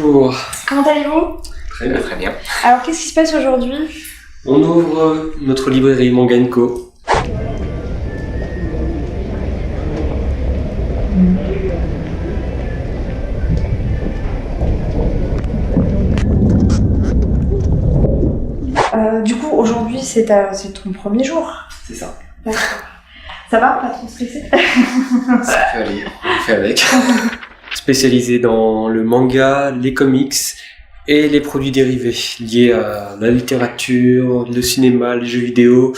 bonjour. Comment allez-vous? Très bien, très bien. Alors, qu'est-ce qui se passe aujourd'hui? On ouvre notre librairie Manga & Co. Du coup, aujourd'hui, c'est ton premier jour. C'est ça. D'accord. Ça va? Pas trop stressé? Ça fait aller, on fait avec. Spécialisé dans le manga, les comics et les produits dérivés liés à la littérature, le cinéma, les jeux vidéo,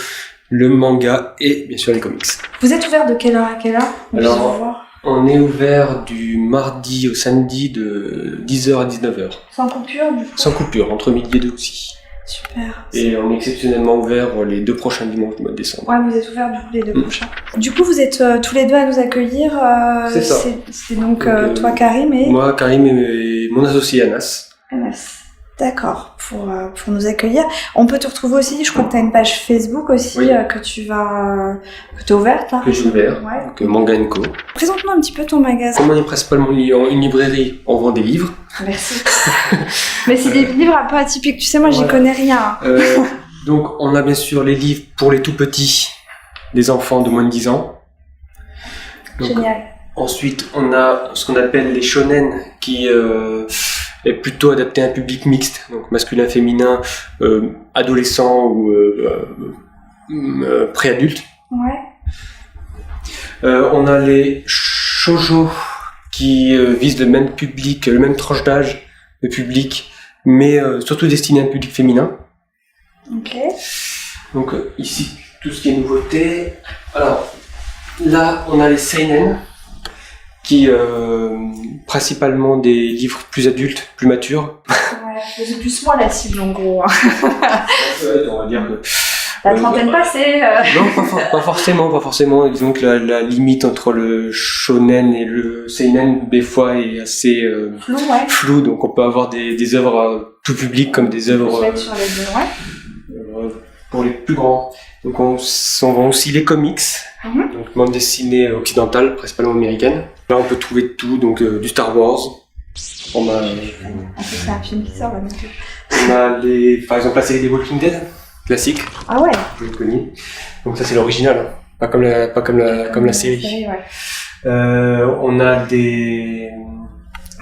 le manga et bien sûr les comics. Vous êtes ouvert de quelle heure à quelle heure? Alors, on est ouvert du mardi au samedi de 10h à 19h. Sans coupure, du coup? Sans coupure, entre midi et 2 aussi. Super. Et on est exceptionnellement ouvert les 2 prochains dimanches du mois de décembre. Ouais, vous êtes ouvert du coup les 2 prochains. Du coup, vous êtes tous les deux à nous accueillir. C'est ça. C'est donc toi, Karim, et... Moi, Karim et mon associé Anas. Anas. D'accord, pour nous accueillir. On peut te retrouver aussi, je crois que tu as une page Facebook aussi, oui. que tu as ouverte là. Que j'ai ouvert, ouais. Donc Manga & Co. Présente-nous un petit peu ton magasin. Comme on est principalement une librairie, on vend des livres. Merci. Mais c'est des livres un peu atypiques, tu sais, moi j'y connais rien. Donc on a bien sûr les livres pour les tout petits, des enfants de moins de 10 ans. Donc, génial. Ensuite, on a ce qu'on appelle les shonen, qui est plutôt adapté à un public mixte, donc masculin, féminin, adolescent ou préadulte. Ouais. On a les shoujo qui visent le même public, le même tranche d'âge de public, mais surtout destiné à un public féminin. Ok. Donc ici, tout ce qui est nouveauté. Alors là, on a les seinen, qui principalement des livres plus adultes, plus matures. Ouais, c'est plus moi la cible en gros. On va dire que la trentaine passée. Non, pas forcément. Disons que la limite entre le shonen et le seinen, des fois, est assez floue, donc on peut avoir des œuvres tout public comme des œuvres sur les deux, ouais. Pour les plus grands. Donc on vend aussi les comics, donc bande dessinée occidentale, principalement américaine. Là on peut trouver tout, donc du Star Wars. On a c'est un film qui sort là. On a par exemple la série des Walking Dead, classique. Ah ouais. Plus connue. Donc ça c'est l'original, hein. Pas comme la série. Ouais. On a des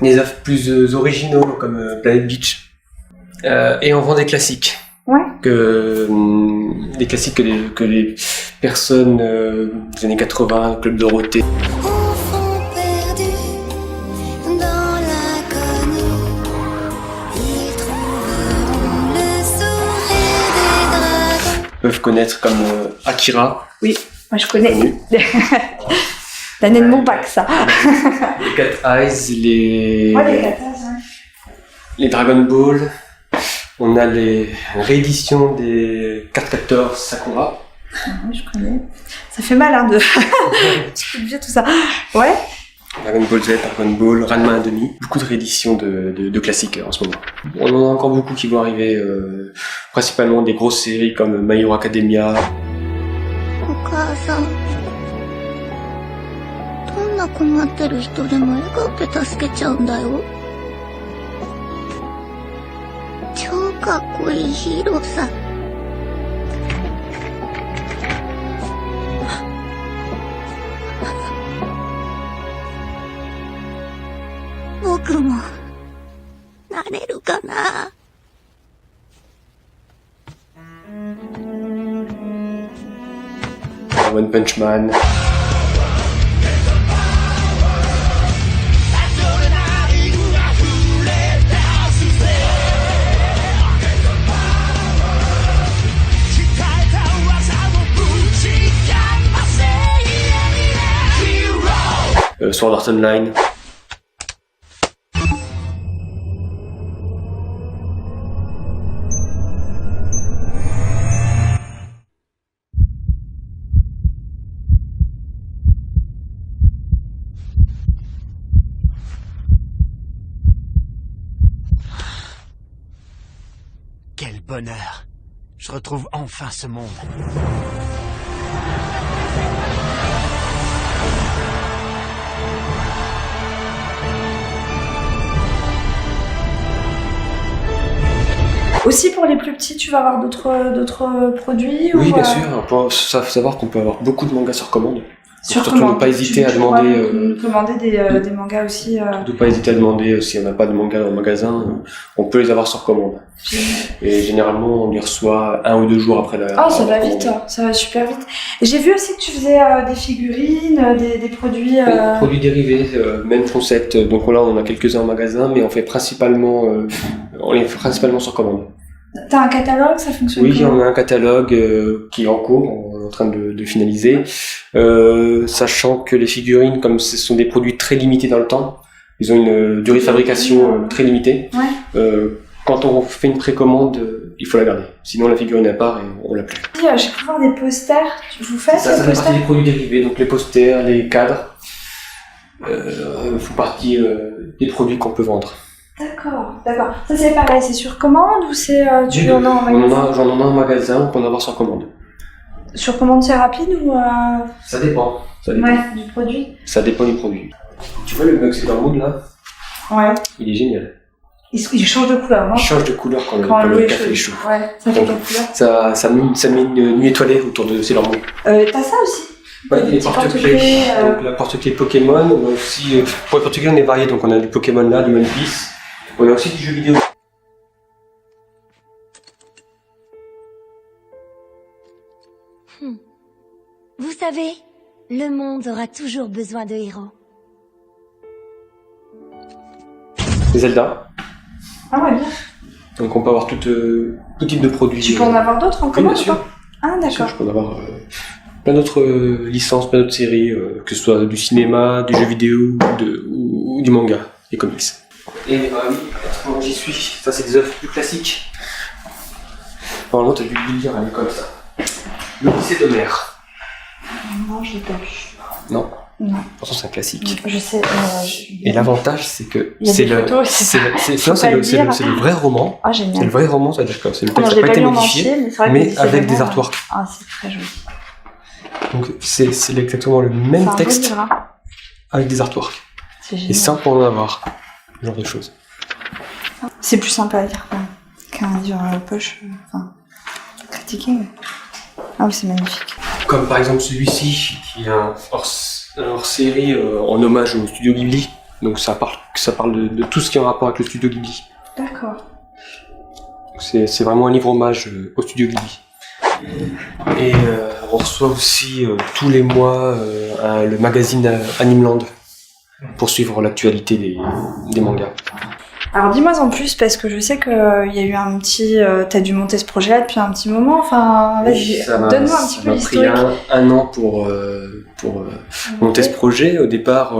œuvres plus originaux comme Planet Beach. Et on vend des classiques. Ouais. Des classiques que les personnes des années 80, Club Dorothée. Enfants perdus dans l'inconnu, ils trouveront le sourire des dragons. Peuvent connaître comme Akira. Oui, moi je connais. L'année de mon bac, ça. Les Cat Eyes, les Cat Eyes, ouais. Les Dragon Ball. On a les rééditions des Card Captors Sakura. Oui, je connais. Ça fait mal, hein, de vieux tout ça. Ouais. Dragon Ball Z, Dragon Ball, Ranma 1/2. Beaucoup de rééditions de classiques en ce moment. On en a encore beaucoup qui vont arriver, principalement des grosses séries comme My Hero Academia. お母さん、どんな困ってる人でも笑顔で助けちゃうんだよ。超かっこいいヒーローさ。僕もなれるかな。One Punch Man. Sword Art Online. Quel bonheur! Je retrouve enfin ce monde. Aussi pour les plus petits, tu vas avoir d'autres produits Oui, ou, bien sûr. Faut savoir qu'on peut avoir beaucoup de mangas sur commande. Sur surtout commande. ne pas hésiter à Tu pourras demander. nous commander des mangas aussi. De ne pas hésiter à demander si on n'a pas de manga dans le magasin, on peut les avoir sur commande. Et généralement, on les reçoit 1 ou 2 jours après la. Oh, ça va vite, hein. Ça va super vite. Et j'ai vu aussi que tu faisais des figurines, des produits. Produits dérivés, même concept. Donc là, on a quelques-uns en magasin, mais on fait principalement sur commande. T'as un catalogue, ça fonctionne Oui, comment? on a un catalogue qui est en cours, on est en train de finaliser. Sachant que les figurines, comme ce sont des produits très limités dans le temps, ils ont une durée de fabrication très limitée. Ouais. Quand on fait une précommande, il faut la garder. Sinon, la figurine elle part et on l'a plus. J'ai pu voir des posters. Vous faites Ça des fait partie posters? des produits dérivés, donc les posters, les cadres, font partie des produits qu'on peut vendre. D'accord. Ça c'est pareil, c'est sur commande ou c'est tu en as en magasin? J'en en ai en magasin, on peut en avoir sur commande. Sur commande c'est rapide ou Ça dépend. Ouais, du produit. Ça dépend du produit. Tu vois le mug Sailor Moon là? Ouais. Il est génial. Il change de couleur, non? Il change de couleur quand l'eau le est café est chaude. chaud. Ouais, ça fait quelle couleur? Ça met une nuit étoilée autour de Sailor Moon. T'as ça aussi? Ouais, les Petit porte-clés. porte-clés, Donc la porte-clés Pokémon, on a aussi, pour les porte-clés on est varié, donc on a du Pokémon là, du One Piece. On a aussi du jeu vidéo. Vous savez, le monde aura toujours besoin de héros. Zelda. Ah ouais, bien. Donc on peut avoir tout type de produits. Tu peux en avoir d'autres en Oui, commande bien ou sûr. pas? Ah Bien sûr, d'accord. je peux en avoir plein d'autres licences, plein d'autres séries, que ce soit du cinéma, du jeu vidéo ou du manga, des comics. Et oui, comment j'y suis. Ça, c'est des œuvres plus classiques. Normalement, tu as dû le lire à l'école, ça. L'Odyssée d'Homère. Non, je l'ai pas lu. Non. Non. Pourtant, c'est un classique. Je sais. Et l'avantage, c'est que Il y a c'est des le, photos, c'est le, c'est, faut non, c'est pas le, le c'est le- dire. c'est le vrai roman. Ah C'est le génial. vrai roman, c'est-à-dire que c'est le Alors, texte je n'a l'ai pas été lu en modifié, entier, mais c'est vrai que mais l'Odyssée avec des d'Homère, artworks. Ah, c'est très joli. Donc c'est exactement le même C'est un beau texte livre, hein. avec des artworks. C'est Et génial. ça, on peut en avoir. Ce genre de choses. C'est plus sympa à lire quand même qu'un livre poche, critiqué. Mais... Ah oui, c'est magnifique. Comme par exemple celui-ci, qui est un hors-série en hommage au studio Ghibli. Donc ça parle de tout ce qui est en rapport avec le studio Ghibli. D'accord. Donc c'est vraiment un livre hommage au studio Ghibli. Et on reçoit aussi tous les mois le magazine Animeland pour suivre l'actualité des mangas. Alors dis-moi en plus, parce que je sais qu'il y a eu un petit... t'as dû monter ce projet-là depuis un petit moment, enfin... Vas-y, donne-moi un petit peu l'historique. Ça m'a pris un an pour monter ce projet. Au départ,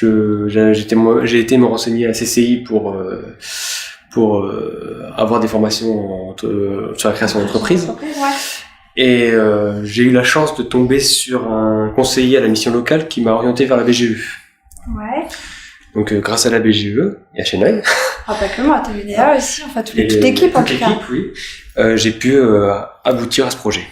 j'ai été me renseigner à la CCI pour avoir des formations sur la création d'entreprise. Ouais. Et j'ai eu la chance de tomber sur un conseiller à la mission locale qui m'a orienté vers la BGE. Ouais. Donc grâce à la BGE et à Chennai, Ah, pas que moi, t'as eu Léa aussi, enfin toute et l'équipe en toute tout cas. l'équipe, oui, j'ai pu aboutir à ce projet.